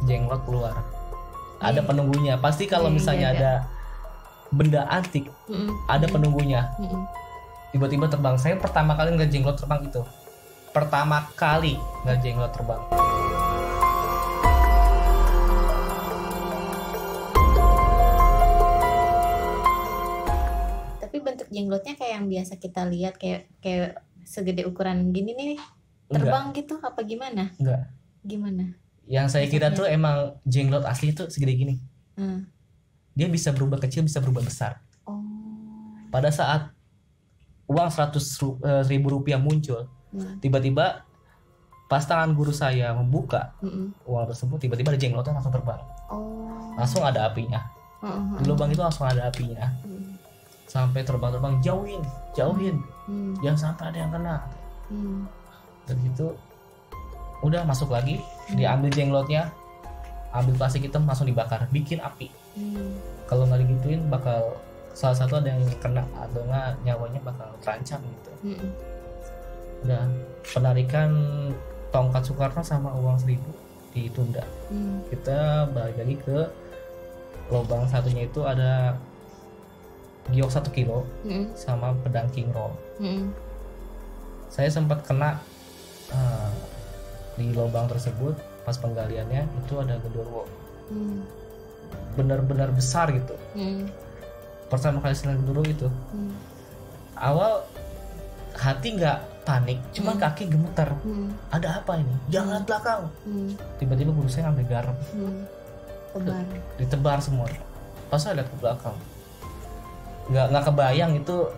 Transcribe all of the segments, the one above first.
jenglot keluar. Ada penunggunya. Pasti kalau misalnya ada benda antik, ada penunggunya. Tiba-tiba terbang. Saya pertama kali ngeliat jenglot terbang itu. Pertama kali ngeliat jenglot terbang. Tapi bentuk jenglotnya kayak yang biasa kita lihat, kayak segede ukuran gini nih, terbang gitu apa gimana? Enggak. Gimana? Yang saya kira tuh emang jenglot asli itu segede gini. Dia bisa berubah kecil, bisa berubah besar. Pada saat uang 100.000 rupiah muncul, tiba-tiba pas tangan guru saya membuka uang tersebut, tiba-tiba ada jenglotnya langsung terbang. Langsung ada apinya. Di lubang itu langsung ada apinya. Sampai terbang-terbang, jauhin, jangan sampai ada yang kena. Dan gitu udah masuk lagi, diambil jenglotnya, ambil plastik hitam, langsung dibakar, bikin api. Kalau nggak digituin bakal salah satu ada yang kena atau nggak nyawanya bakal terancam gitu. Udah, penarikan tongkat Soekarno sama uang 1.000 ditunda. Kita balik lagi ke lubang satunya, itu ada giok 1 kilo sama pedang king roll. Saya sempat kena di lubang tersebut pas penggaliannya, itu ada genderuwo. Benar-benar besar gitu. Pertama kali saya genderuwo itu, awal hati nggak panik, cuma kaki gemeter. Ada apa ini? Jangan lihat belakang. Tiba-tiba guru saya ngambil garam, ditebar semua. Pas saya lihat ke belakang, nggak kebayang itu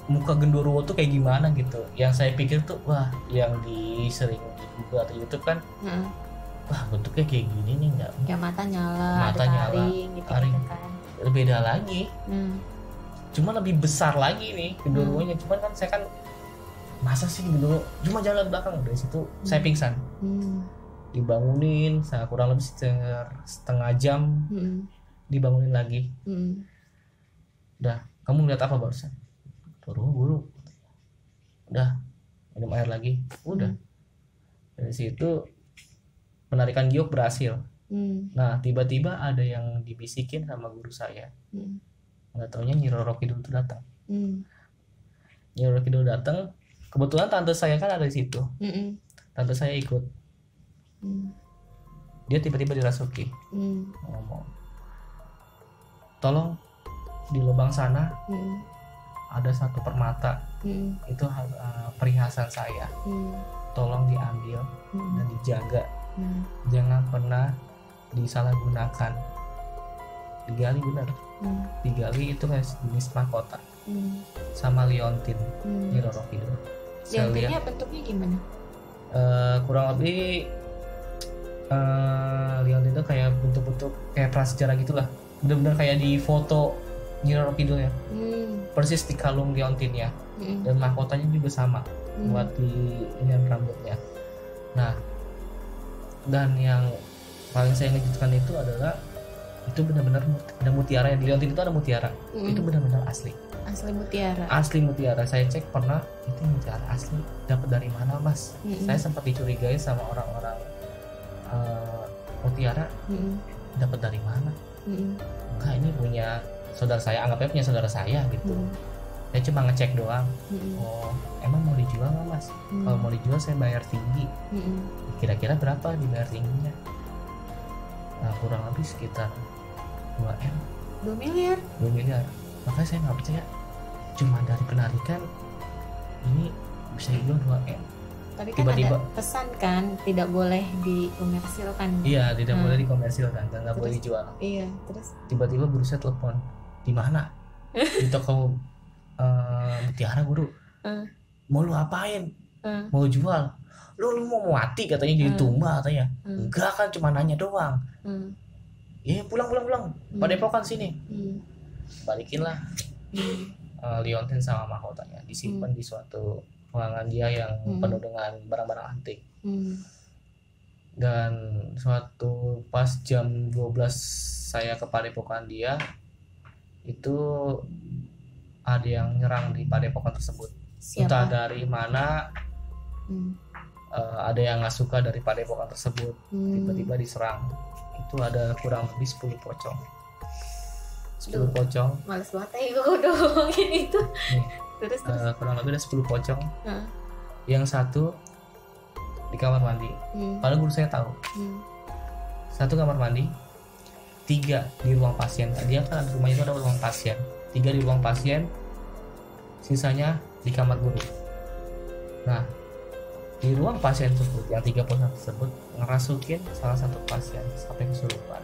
muka genderuwo tuh kayak gimana gitu. Yang saya pikir tuh, wah, yang sering di Google atau YouTube kan, wah bentuknya kayak gini nih, nggak? Kayak mata nyala, taring gitu kan. Beda lagi. Cuma lebih besar lagi nih genderuwonya. Cuman kan saya kan, masa sih genderuwo cuma jalan belakang. Dari situ saya pingsan. Dibangunin, saya kurang lebih setengah jam. Dibangunin lagi. Udah, kamu lihat apa barusan? Guru. Udah, minum air lagi. Udah. Dari situ penarikan giok berhasil. Nah, tiba-tiba ada yang dibisikin sama guru saya. Nggak taunya Nyi Roro Kidul itu datang. Nyi Roro Kidul datang. Kebetulan tante saya kan ada di situ. Tante saya ikut. Dia tiba-tiba dirasuki. Ngomong, tolong di lubang sana ada satu permata. Itu perhiasan saya. Tolong diambil dan dijaga. Jangan pernah disalahgunakan. Digali benar. Digali itu kayak jenis mahkota. Sama liontin Nyi Roro Kidul. Liontinnya bentuknya gimana? Kurang lebih liontin itu kayak bentuk-bentuk kayak prasejarah gitulah. Benar-benar kayak di foto Nyi Roro Kidul ya. Persis di kalung liontinnya. Dan mahkotanya juga sama buat di inian rambutnya. Nah, dan yang paling saya ngejutkan itu adalah itu benar-benar ada mutiara. Yang di liontin itu ada mutiara. Itu benar-benar asli mutiara. Saya cek pernah, itu mutiara asli. Dapat dari mana, Mas? Saya sempat dicurigai sama orang-orang mutiara. Dapat dari mana? Enggak, ini punya saudara saya, anggapnya punya saudara saya gitu. Saya cuma ngecek doang. Oh, emang mau dijual nggak, Mas? Kalau mau dijual saya bayar tinggi. Kira-kira berapa dibayar tingginya? Nah, kurang lebih sekitar 2 miliar. Makanya saya nggak percaya, cuma dari penarikan ini bisa dijual 2 M. Tapi kan tiba-tiba ada pesan kan, tidak boleh dikomersilkan. Iya, tidak boleh dikomersilkan dan nggak boleh dijual. Iya, terus tiba-tiba guru saya telepon, di mana? Di toko mutiara, guru. Mau lu apain? Mau jual? Lu mau mati katanya, jadi tumba katanya. Enggak kan, cuma nanya doang. Ya pulang. Padepokan sini. Balikinlah liontin sama mahkotanya, disimpan di suatu ruangan dia yang penuh dengan barang-barang antik. Dan suatu pas jam 12 saya ke padepokan dia, itu ada yang nyerang di padepokan tersebut. Entah dari mana. Ada yang nggak suka dari padepokan tersebut, tiba-tiba diserang. itu ada kurang lebih 10 pocong. 10 pocong. Males banget ya gue udah ngomongin itu. Terus kurang lebih ada 10 pocong. Yang satu di kamar mandi. Padahal guru saya tahu. Satu kamar mandi, 3 di ruang pasien. Dia kan rumah itu ada ruang pasien. 3 di ruang pasien, sisanya di kamar guru. Nah, di ruang pasien tersebut, yang 3 pocong tersebut ngerasukin salah satu pasien sampai kesurupan.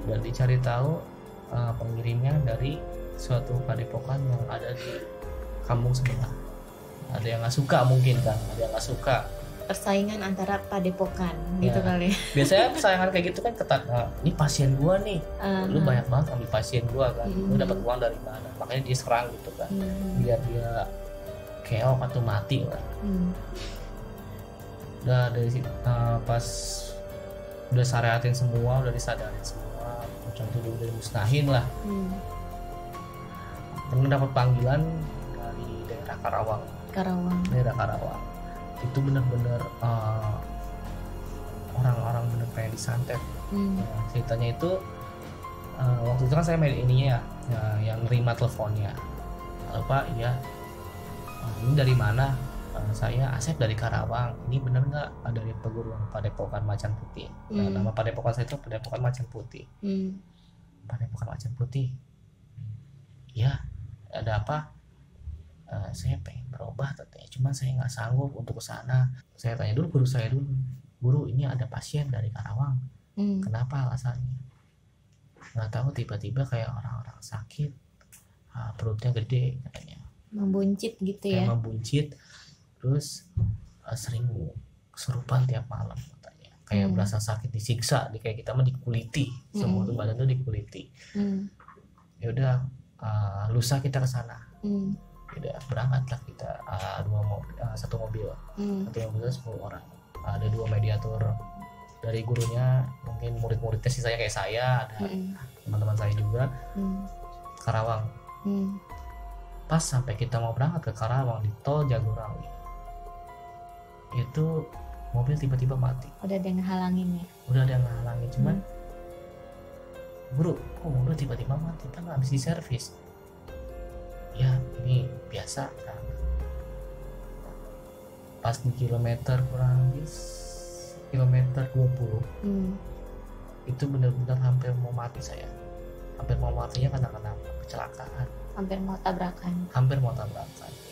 Dan dicari tahu pengirimnya dari suatu padepokan yang ada di kampung sebelah. Ada yang nggak suka mungkin kan, ada yang nggak suka. Persaingan antara padepokan gitu kali. Biasanya persaingan kayak gitu kan ketat. Ini pasien gua nih, lu banyak banget ambil pasien gua kan, lu dapat uang dari mana? Makanya dia serang gitu kan, biar dia keok atau mati lah. Udah dari situ pas udah syariatin semua, udah disadarin semua, pocong itu udah dimusnahin lah. Pernah dapat panggilan dari daerah Karawang. Daerah Karawang itu benar-benar orang-orang benar kayak disantet. Ceritanya itu waktu itu kan saya main ininya ya, yang nerima teleponnya. Pak, iya, ini dari mana? Saya Asep dari Karawang. Ini benar nggak dari perguruan Padepokan Macan Putih? Nama padepokan saya itu Padepokan Macan Putih. Padepokan Macan Putih. Iya, ada apa? Saya pengen berobat katanya, cuman saya nggak sanggup untuk ke sana. Saya tanya dulu guru saya dulu, guru ini ada pasien dari Karawang, kenapa alasannya? Nggak tahu, tiba-tiba kayak orang-orang sakit, perutnya gede katanya, membuncit gitu ya, kayak membuncit, terus sering kesurupan tiap malam katanya, kayak berasa sakit, disiksa, kayak kita mah dikuliti, semua tuh badan tuh dikuliti. Ya udah, lusa kita ke sana. Udah berangkatlah kita, satu mobil 10 orang, ada 2 mediator dari gurunya, mungkin murid-muridnya sih saya kayak saya, ada teman-teman saya juga. Karawang. Pas sampai kita mau berangkat ke Karawang di tol Jagorawi, itu mobil tiba-tiba mati. Udah ada yang ngehalangin ya? Udah ada yang ngehalangin, cuman guru, kok mobil tiba-tiba mati, kan habis diservis. Ya ini biasa kan. Pas di kilometer kurang lebih kilometer 20 itu benar-benar hampir mau mati saya. Hampir mau matinya karena kecelakaan. Hampir mau tabrakan.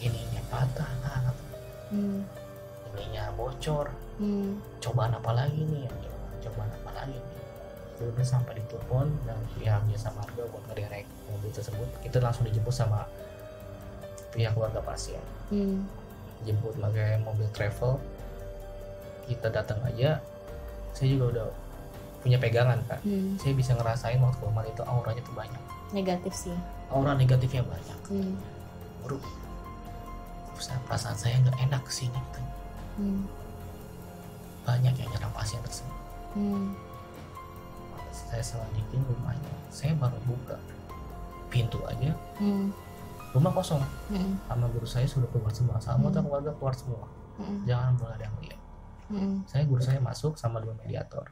Ininya patah lah. Ininya bocor. Cobaan apa lagi nih? Udah sampai ditelepon dan pihak jasa marga buat ngederek mobil tersebut. Itu langsung dijemput sama pihak keluarga pasien. Jemput pakai mobil travel. Kita datang aja, saya juga udah punya pegangan kan. Saya bisa ngerasain waktu kemarin itu auranya tuh banyak. Negatif sih. Aura negatifnya banyak. Bro, perasaan saya nggak enak kesini gitu. Banyak yang nyerang pasien tersebut. Saya selidiki rumahnya, saya baru buka pintu aja, rumah kosong. Sama guru saya sudah keluar semua, sama keluarga keluar semua. Jangan boleh ada yang lihat. Saya guru saya masuk sama 2 mediator.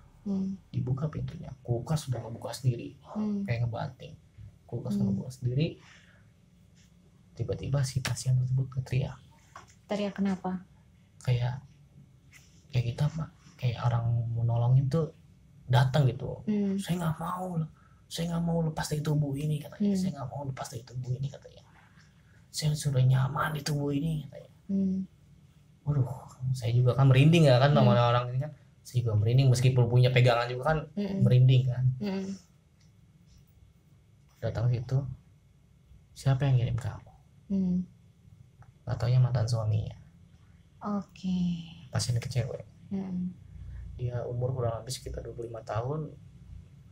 Dibuka pintunya, kulkas sudah ngebuka sendiri, kayak ngebanting. Kulkas ngebuka sendiri. Tiba-tiba si pasien tersebut teriak. Teriak kenapa? Kayak kita mah, kayak orang mau nolongin tuh datang gitu. Saya nggak mau lepas dari tubuh ini katanya. Saya nggak mau lepas dari tubuh ini katanya. Saya sudah nyaman di tubuh ini katanya. Waduh, saya juga kan merinding ya kan, sama orang ini kan. Saya juga merinding meskipun punya pegangan juga kan, merinding kan. Datang situ, siapa yang ngirim kamu? Nggak taunya mantan suaminya. Oke. Pasien cewek. Dia umur kurang lebih sekitar 25 tahun,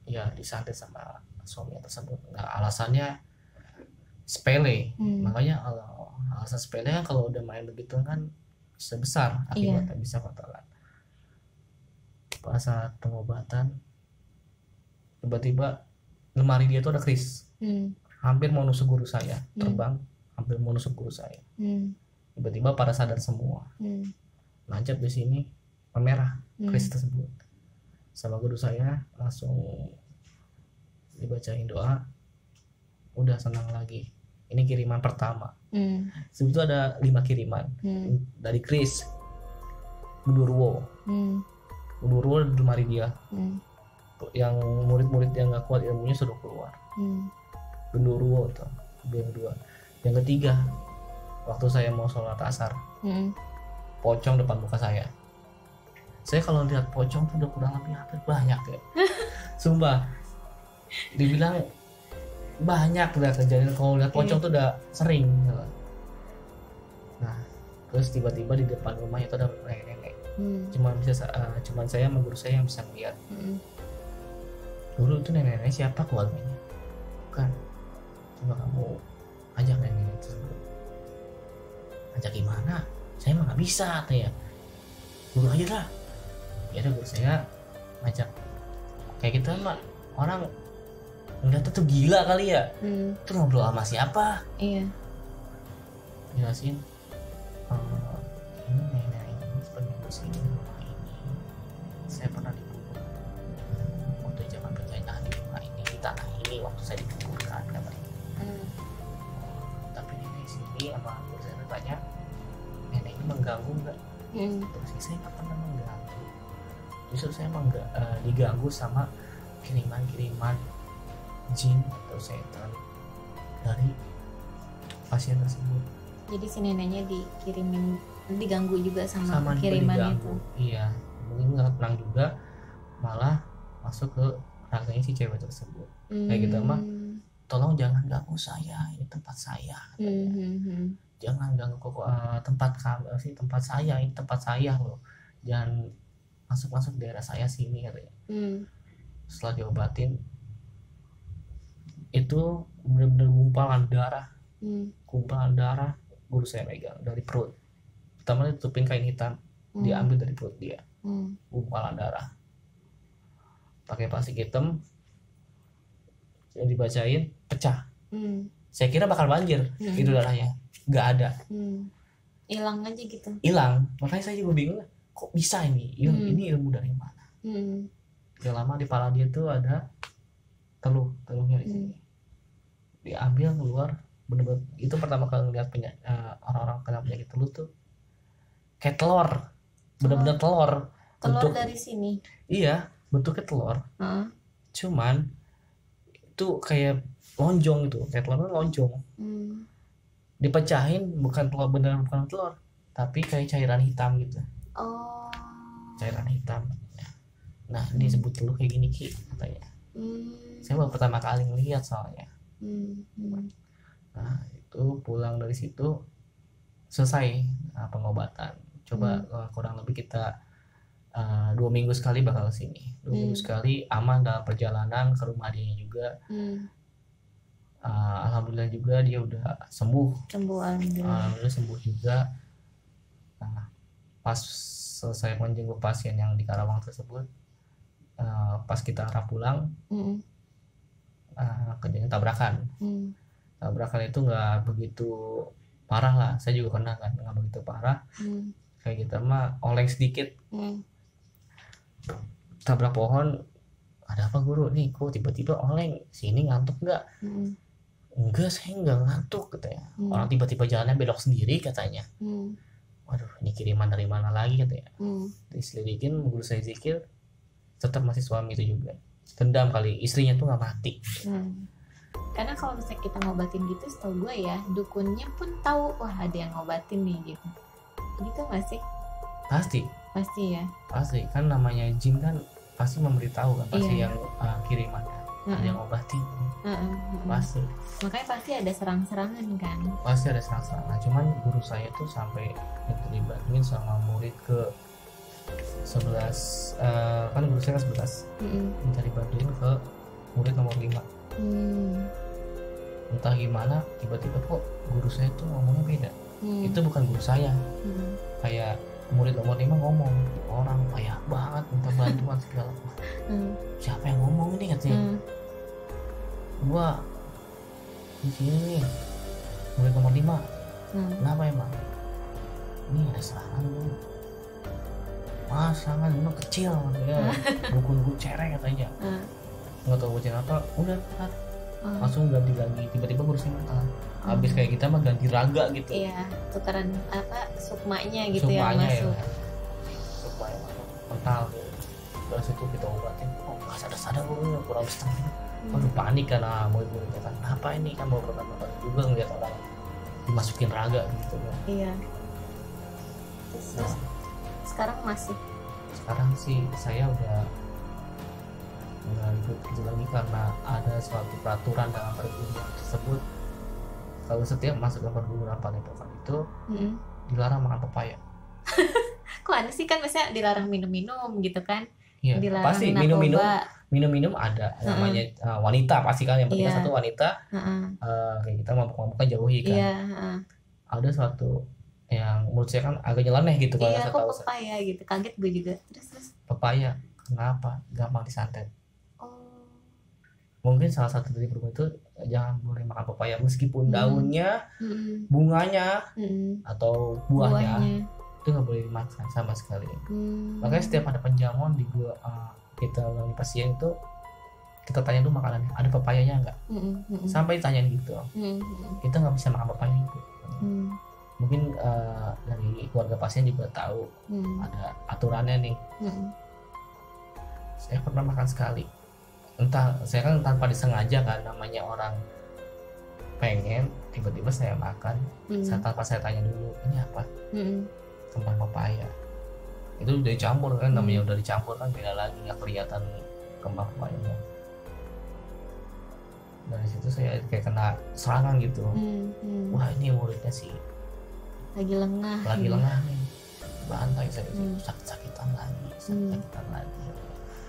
ya disantet sama suaminya tersebut. Nah, alasannya sepele. Makanya alasan sepele kan, kalau udah main begitu kan bisa besar akibatnya, bisa fatal. Pas saat pengobatan, tiba-tiba lemari dia tuh ada keris, hampir mau nusuk guru saya, terbang, hampir mau nusuk guru saya. Tiba-tiba pada sadar semua, nancap di sini, memerah keris tersebut. sama guru saya, langsung dibacain doa, udah senang lagi. Ini kiriman pertama. Sebetulnya ada 5 kiriman dari Chris Gundurwo. Gundurwo di lemari dia. Yang murid-murid yang nggak kuat ilmunya sudah keluar. Gundurwo tuh yang kedua. Yang ketiga, waktu saya mau sholat asar, pocong depan muka saya. Saya kalau lihat pocong tuh udah kurang lebih hampir banyak ya. Sumpah, dibilang banyak udah kejadian kalau lihat pocong tuh udah sering. Nah, terus tiba-tiba di depan rumah itu ada nenek-nenek. Cuman saya sama guru saya yang bisa melihat. Guru itu nenek-nenek siapa keluarganya? Bukan. Coba kamu ajak nenek tersebut. Ajak gimana? Saya mah nggak bisa katanya. Guru aja lah. Ya udah, guru saya ngajak. Kayak kita mah orang ngeliat tuh gila kali ya. Tuh ngobrol sama siapa? Iya. Jelasin. Ini nenek ini sebenarnya kesini rumah ini. Saya pernah dikubur waktu zaman penjajahan di rumah ini, di tanah ini waktu saya dikuburkan katanya. Tapi nenek sini sama guru saya bertanya, nenek ini mengganggu nggak? Terus saya nggak pernah mengganggu. Justru saya diganggu sama kiriman-kiriman jin atau setan dari pasien tersebut. Jadi si neneknya diganggu juga sama kiriman itu. Iya, mungkin nggak tenang juga, malah masuk ke raganya si cewek tersebut. Kayak gitu mah, tolong jangan ganggu saya, ini tempat saya. Jangan ganggu tempat saya, ini tempat saya loh. Jangan masuk daerah saya sini katanya. Setelah diobatin, itu benar-benar gumpalan darah. Guru saya megang dari perut. Pertama ditutupin kain hitam, diambil dari perut dia. Gumpalan darah. Pakai plastik hitam, yang dibacain pecah. Saya kira bakal banjir itu darahnya, nggak ada. Hilang aja gitu. Hilang. Makanya saya juga bingung, kok bisa ini? Ini ilmu dari mana? Gak lama di kepala dia tuh ada teluhnya di sini. Diambil keluar, bener-bener itu pertama kali ngeliat orang-orang kena penyakit teluh tuh kayak telur, bener-bener telur bentuk, dari sini. Iya, bentuknya telur. Cuman itu kayak lonjong gitu, kayak telur lonjong. Dipecahin bukan telur beneran, bukan telur, tapi kayak cairan hitam gitu. Cairan hitam. Nah, ini disebut telur kayak gini Ki katanya. Saya baru pertama kali ngeliat soalnya. Nah, itu pulang dari situ selesai pengobatan. Coba kurang lebih kita 2 minggu sekali bakal kesini. 2 minggu sekali aman dalam perjalanan ke rumah dia juga. Alhamdulillah juga dia udah sembuh. Alhamdulillah sembuh juga. Nah, pas selesai menjenguk pasien yang di Karawang tersebut, pas kita arah pulang, kejadian tabrakan. Tabrakan itu nggak begitu parah lah, saya juga kena kan, nggak begitu parah. Kayak kita mah oleng sedikit. Tabrak pohon, ada apa guru nih, kok tiba-tiba oleng, sini ngantuk nggak? Enggak, saya nggak ngantuk katanya. Orang tiba-tiba jalannya belok sendiri katanya. Waduh, ini kiriman dari mana lagi katanya. Diselidikin, guru saya zikir, tetap masih suami itu juga. Dendam kali, istrinya tuh nggak mati. Karena kalau misalnya kita ngobatin gitu, setahu gue ya, dukunnya pun tahu, wah ada yang ngobatin nih gitu. Gitu nggak sih? Pasti ya. Pasti, kan namanya jin kan pasti memberitahu kan, pasti yang kirimannya ada yang ngobatin. Pasti. Makanya pasti ada serang-serangan kan. Pasti ada serang-serangan. Cuman guru saya tuh sampai dilibatin sama murid ke 11, kan guru saya kan 11. Minta dibantuin ke murid nomor 5. Entah gimana tiba-tiba kok guru saya tuh ngomongnya beda. Itu bukan guru saya. Kayak murid nomor 5 ngomong, orang payah banget minta bantuan segala. Siapa yang ngomong ini katanya? Gua di sini nih, murid nomor 5. Kenapa emang? Ini ada serangan dulu. pasangan lu kecil ya, dukun cereng katanya, nggak tahu bocah apa, udah langsung ganti lagi, tiba-tiba kursi mental. Habis kayak kita mah ganti raga gitu. Iya, tukeran sukmanya gitu ya masuk. Sukmanya masuk mental gitu. Terus itu kita obatin, nggak sadar lu kurang setengah. Waduh panik karena murid-muridnya kan, apa ini kan mau pertama kali juga ngeliat orang dimasukin raga gitu kan. Iya. Terus sekarang masih? Sekarang sih saya udah nggak ikut itu lagi karena ada suatu peraturan dalam perguruan tersebut. Kalau setiap masuk ke perguruan padepokan itu dilarang makan pepaya. Kok aneh sih, kan biasanya dilarang minum-minum gitu kan? Iya, pasti minum-minum ada namanya wanita pasti kan, yang penting satu wanita kayak kita mabuk-mabukan jauhi kan. Ada suatu yang menurut saya kan agak nyeleneh gitu kalau saya tahu. Pepaya gitu, kaget gue juga. Terus pepaya kenapa gampang disantet? Mungkin salah satu dari perubahan itu jangan boleh makan pepaya meskipun daunnya, bunganya, atau buahnya itu nggak boleh dimakan sama sekali. Makanya setiap ada penjamuan di gua kita ulangi pasien itu kita tanya dulu makanannya ada pepayanya nggak, sampai ditanyain gitu. Kita nggak bisa makan pepaya itu. Mungkin dari keluarga pasien juga tahu ada aturannya nih. Saya pernah makan sekali, entah saya kan tanpa disengaja kan, namanya orang pengen tiba-tiba saya makan tanpa saya tanya dulu ini apa, kembang pepaya. Itu udah dicampur kan, namanya udah dicampur kan beda lagi, nggak kelihatan kembang pepayanya. Dari situ saya kayak kena serangan gitu. Wah ini muridnya sih lagi lengah nih, bantai saya sakit-sakitan lagi.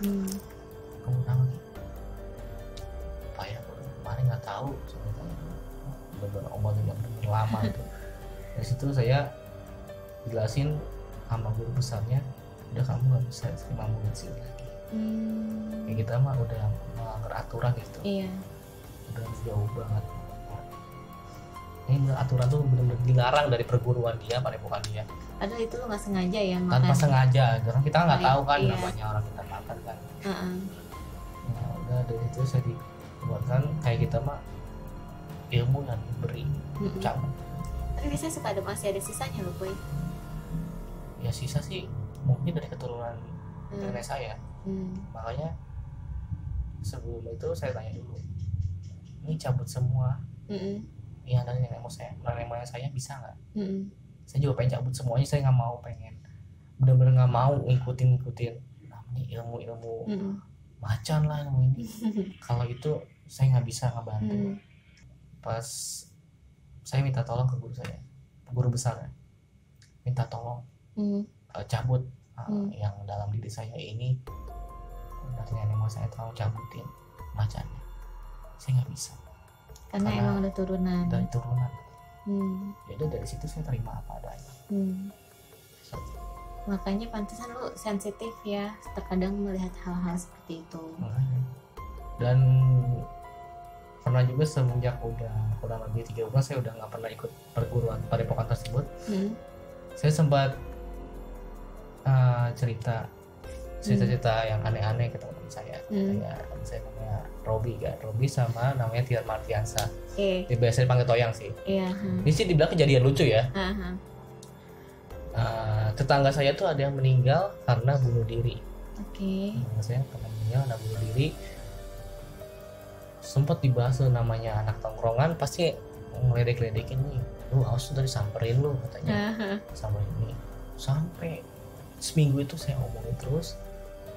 Kamu kenapa gitu? Pepaya kemarin nggak tahu, bener obat yang bener lama itu. Dari situ saya jelasin sama guru besarnya, udah kamu nggak bisa terima murid sini lagi. Kayak kita mah udah melanggar aturan gitu. Udah jauh banget. Ini aturan tuh benar-benar dilarang dari perguruan dia, padepokan dia. Padahal itu lu nggak sengaja ya makan. Tanpa sengaja, karena kita nggak tahu kan namanya orang kita makan kan. Nah, udah dari itu saya dibuatkan kayak kita mah ilmu yang diberi cabut. Tapi biasanya suka masih ada sisanya loh boy. Ya sisa sih mungkin dari keturunan nenek saya. Makanya sebelum itu saya tanya dulu, ini cabut semua. Iya dari nenek moyang saya bisa nggak? Saya juga pengen cabut semuanya, saya nggak mau, pengen bener-bener nggak mau ngikutin namanya ilmu macan lah ilmu ini. Kalau itu saya nggak bisa ngebantu. Pas saya minta tolong ke guru besar, minta tolong cabut yang dalam diri saya ini dari nenek moyang saya, tolong cabutin macannya. Saya nggak bisa. Karena emang udah turunan. Dari turunan. Jadi dari situ saya terima apa adanya. Makanya pantesan lu sensitif ya, terkadang melihat hal-hal seperti itu. Dan pernah juga semenjak udah kurang lebih 3 bulan saya udah nggak pernah ikut perguruan padepokan tersebut. Saya sempat cerita yang aneh-aneh ke teman saya. Kayak teman saya namanya Robi sama namanya Tiar Martiansa. Dia biasa dipanggil Toyang sih. Ini sih dibilang kejadian lucu ya. Tetangga saya tuh ada yang meninggal karena bunuh diri. Saya pernah meninggal karena bunuh diri. Sempat dibahas tuh namanya anak tongkrongan, pasti ngeledek-ledekin nih, lu harus udah disamperin lu katanya. Samperin ini sampai seminggu itu saya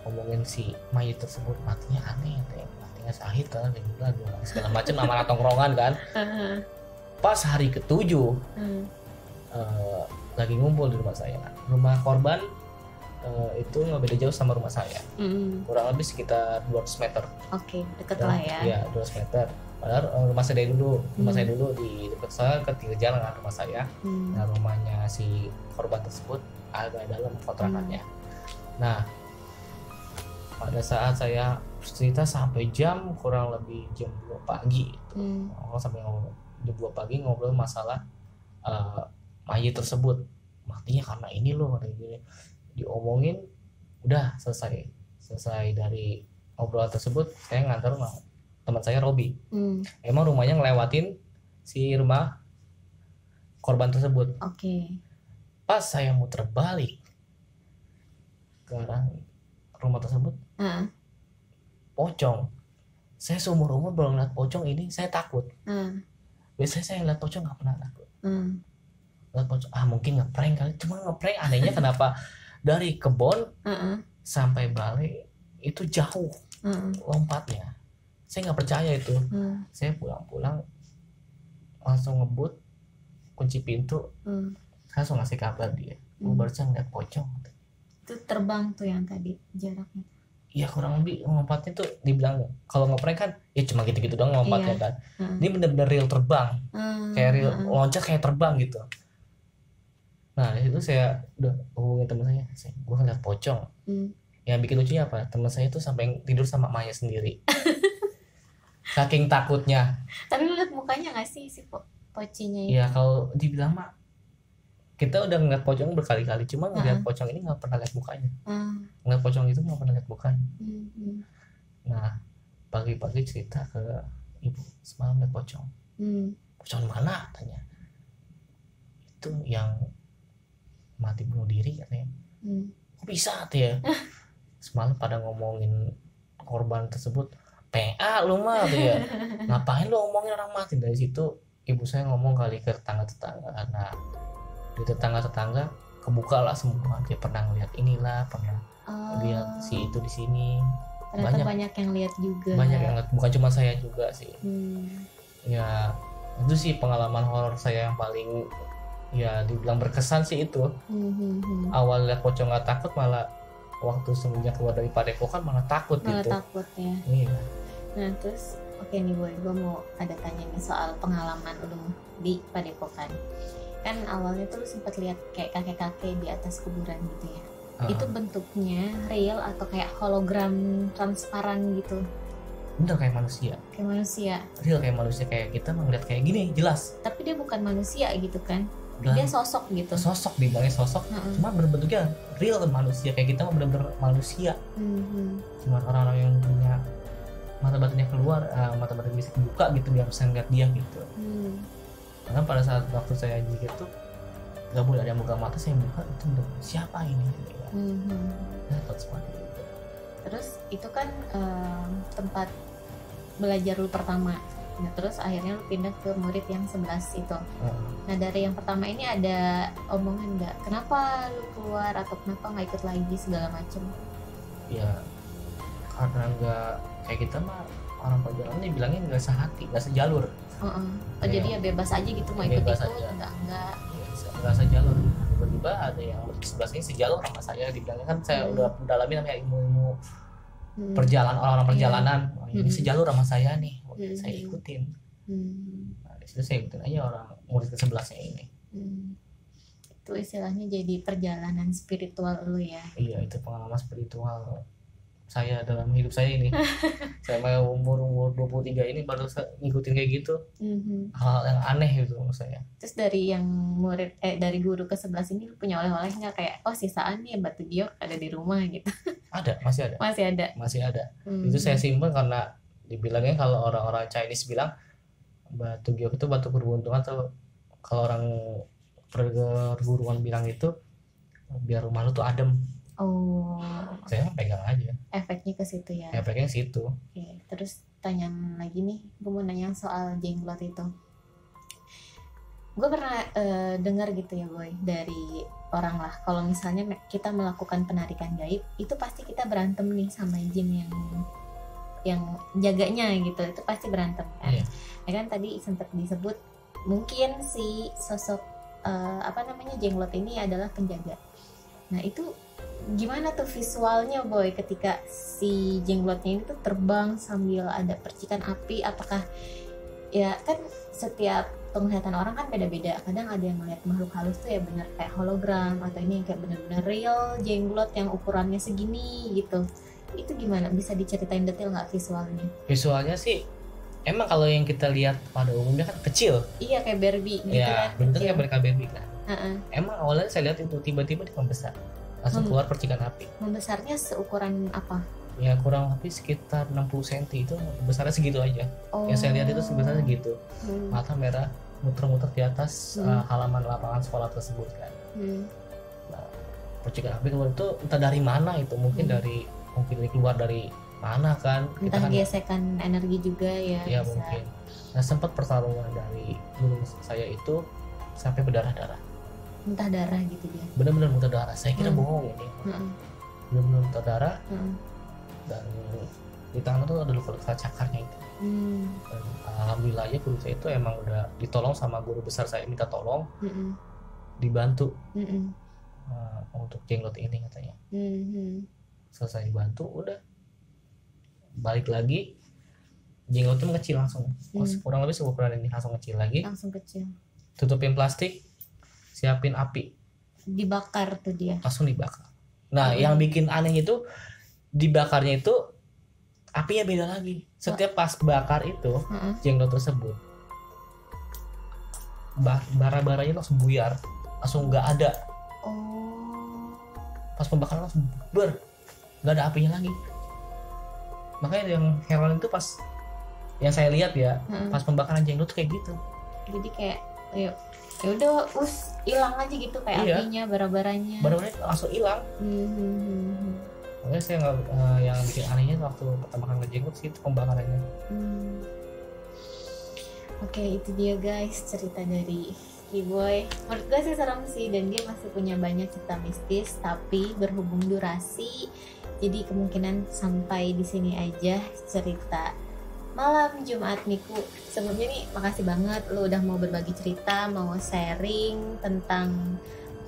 ngomongin si mayat tersebut, matinya aneh, matinya sahid kan, segala macam nama tongkrongan kan. Pas hari ke-7 lagi ngumpul di rumah saya, rumah korban itu nggak beda jauh sama rumah saya, kurang lebih sekitar 200 meter. Dekat lah ya. Iya 200 meter. Padahal rumah saya dulu di dekat saya, ketika jalan dengan rumah saya. Nah rumahnya si korban tersebut agak dalam kontrakannya. Nah pada saat saya cerita sampai jam kurang lebih jam 2 pagi sampai jam 2 pagi ngobrol masalah mayat tersebut, matinya karena ini loh, kayak gini diomongin Udah selesai dari obrolan tersebut, saya ngantar teman saya Robi. Emang rumahnya ngelewatin si rumah korban tersebut. Pas saya muter balik ke arah rumah tersebut, pocong. Saya seumur umur belum lihat pocong ini, saya takut. Biasanya saya lihat pocong nggak pernah takut. Lihat pocong, mungkin ngeprank kali, cuma ngeprank anehnya kenapa dari kebon sampai balik itu jauh lompatnya. Saya nggak percaya itu. Saya pulang langsung ngebut, kunci pintu, langsung ngasih kabar dia. Gue barusan ngeliat pocong. Itu terbang tuh yang tadi jaraknya. Iya, kurang lebih lompatnya tuh dibilang kalau ngeprank kan ya cuma gitu-gitu doang lompatnya kan. Ini bener-bener real terbang. Kayak real loncat kayak terbang gitu. Nah itu saya udah hubungin teman saya, gue ngeliat pocong. Yang bikin lucunya apa? Teman saya tuh sampai tidur sama emaknya sendiri. Saking takutnya. Tapi lu liat mukanya nggak sih si pocinya itu? Iya, kalau dibilang mah kita udah ngeliat pocong berkali-kali, cuma ngeliat pocong ini nggak pernah lihat mukanya. Ngeliat pocong itu nggak pernah lihat mukanya. Nah pagi-pagi cerita ke ibu, semalam lihat pocong. Pocong mana? Tanya. Itu yang mati bunuh diri katanya. Kok bisa tuh ya? Semalam pada ngomongin korban tersebut, PA lu mah tuh ya. Ngapain lu ngomongin orang mati? Dari situ ibu saya ngomong kali ke tetangga-tetangga. Nah di tetangga-tetangga kebuka lah semua, dia pernah ngeliat inilah, pernah lihat si itu di sini. Banyak yang lihat juga. Banyak yang lihat, bukan cuma saya juga sih. Ya itu sih pengalaman horor saya yang paling ya dibilang berkesan sih itu. Awal lihat pocong nggak takut, malah waktu semenjak keluar dari Padepokan malah takut gitu. Malah takut ya. Iya. Nah terus oke nih boy, gue mau ada tanya nih soal pengalaman lu di Padepokan. Kan awalnya tuh lu sempat lihat kayak kakek-kakek di atas kuburan gitu ya. Itu bentuknya real atau kayak hologram transparan gitu? Bener kayak manusia. Kayak manusia. Real kayak manusia, kayak kita melihat kayak gini jelas. Tapi dia bukan manusia gitu kan? Dia sosok gitu. Sosok, dibilangnya sosok. Cuma berbentuknya real manusia, kayak kita bener-bener manusia. Cuma orang-orang yang punya mata batinnya keluar, mata batin bisa dibuka gitu biar bisa ngeliat dia gitu. Karena pada saat waktu saya jikir tuh nggak boleh ada yang buka mata, saya buka itu siapa ini? Terus itu kan tempat belajar lu pertama. Nah terus akhirnya lu pindah ke murid yang 11 itu. Nah dari yang pertama ini ada omongan nggak? Kenapa lu keluar atau kenapa nggak ikut lagi segala macem? Ya karena nggak kayak kita mah orang perjalanan bilangnya nggak sehati, nggak sejalur. Jadi ya bebas aja gitu, mau ikut itu nggak sejalur. Tiba-tiba ada yang sebelahnya sejalur sama saya, dibilangnya kan saya udah mendalami namanya ilmu-ilmu perjalanan, orang-orang perjalanan. Ini sejalur sama saya nih, saya ikutin. Nah, disitu saya ikutin aja orang murid ke-11-nya ini. Itu istilahnya jadi perjalanan spiritual lu ya? Iya, itu pengalaman spiritual saya dalam hidup saya ini. Saya mau umur 23 ini baru ngikutin kayak gitu. Hal yang aneh gitu menurut saya. Terus dari yang murid dari guru ke-11 ini punya oleh-oleh nggak, kayak sisaan nih batu giok ada di rumah gitu? Ada, masih ada. Itu saya simpen karena dibilangnya kalau orang-orang Chinese bilang batu giok itu batu keberuntungan, atau kalau orang perguruan bilang itu biar rumah lu tuh adem. Saya pegang aja. Efeknya ke situ ya. Efeknya ke situ. Oke, terus tanya lagi nih, gue mau nanya soal jenglot itu. Gue pernah dengar gitu ya boy, dari orang lah, kalau misalnya kita melakukan penarikan gaib, itu pasti kita berantem nih sama jin yang jaganya gitu, itu pasti berantem kan. Ya kan tadi sempat disebut mungkin si sosok jenglot ini adalah penjaga. Nah itu gimana tuh visualnya boy ketika si jenglotnya ini tuh terbang sambil ada percikan api? Apakah ya kan setiap penglihatan orang kan beda-beda, kadang ada yang melihat makhluk halus tuh ya benar kayak hologram, atau ini yang kayak benar-benar real jenglot yang ukurannya segini gitu. Itu gimana, bisa diceritain detail nggak visualnya? Visualnya sih emang kalau yang kita lihat pada umumnya kan kecil. Iya kayak Barbie gitu ya, kan. Bentuknya kayak Barbie kan. Emang awalnya saya lihat itu tiba-tiba dia membesar. langsung keluar percikan api. Membesarnya seukuran apa? Ya kurang lebih sekitar 60 cm, itu besarnya segitu aja. Yang saya lihat itu sebesarnya gitu. Mata merah muter-muter di atas halaman lapangan sekolah tersebut kan. Nah, percikan api keluar itu entah dari mana itu, mungkin keluar dari mana kan. Entah kita gesekan energi juga ya. Ya bisa. Mungkin. Nah sempat pertarungan dari guru saya itu sampai berdarah-darah. Muntah darah gitu dia. Benar-benar muntah darah. Saya kira bohong ini. Benar-benar muntah darah. Dan di tangan tuh ada luka-luka cakarnya itu. Dan alhamdulillah ya guru saya itu emang udah ditolong sama guru besar saya, minta tolong, dibantu untuk jenglot ini katanya. Selesai dibantu, udah balik lagi, jenglotnya mengecil langsung. Kurang lebih seukuran ini, langsung kecil lagi. Langsung kecil. Tutupin plastik, siapin api, dibakar tuh dia, langsung dibakar. Nah yang bikin aneh itu dibakarnya itu apinya beda lagi. Setiap pas bakar itu jenglot tersebut bara-baranya langsung buyar, langsung nggak ada. Pas pembakaran langsung nggak ada apinya lagi. Makanya yang heran itu pas yang saya lihat ya, pas pembakaran jenglot tuh kayak gitu. Jadi kayak ya udah hilang aja gitu kayak apinya, bara-baranya langsung hilang. Makanya saya nggak yang bikin anehnya waktu pertama kali ngejenggot sih itu pembakarannya. Oke, itu dia guys cerita dari Boy. Menurut gue sih serem sih, dan dia masih punya banyak cerita mistis, tapi berhubung durasi jadi kemungkinan sampai di sini aja cerita malam Jumat Miku. Sebelumnya nih makasih banget lu udah mau berbagi cerita, mau sharing tentang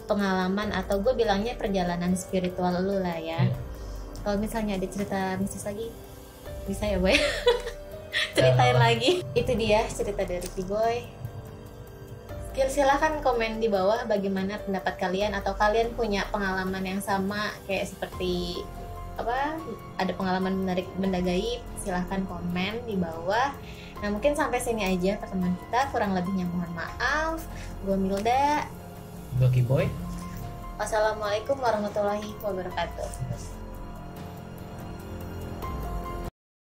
pengalaman atau gue bilangnya perjalanan spiritual lu lah ya. Kalau misalnya ada cerita mistis lagi bisa ya Boy ceritain lagi. Itu dia cerita dari Boy. Silahkan komen di bawah bagaimana pendapat kalian, atau kalian punya pengalaman yang sama kayak seperti ada pengalaman menarik benda gaib, silahkan komen di bawah. Nah mungkin sampai sini aja pertemuan kita, kurang lebihnya mohon maaf. Gue Milda, gue Boy. Wassalamualaikum warahmatullahi wabarakatuh.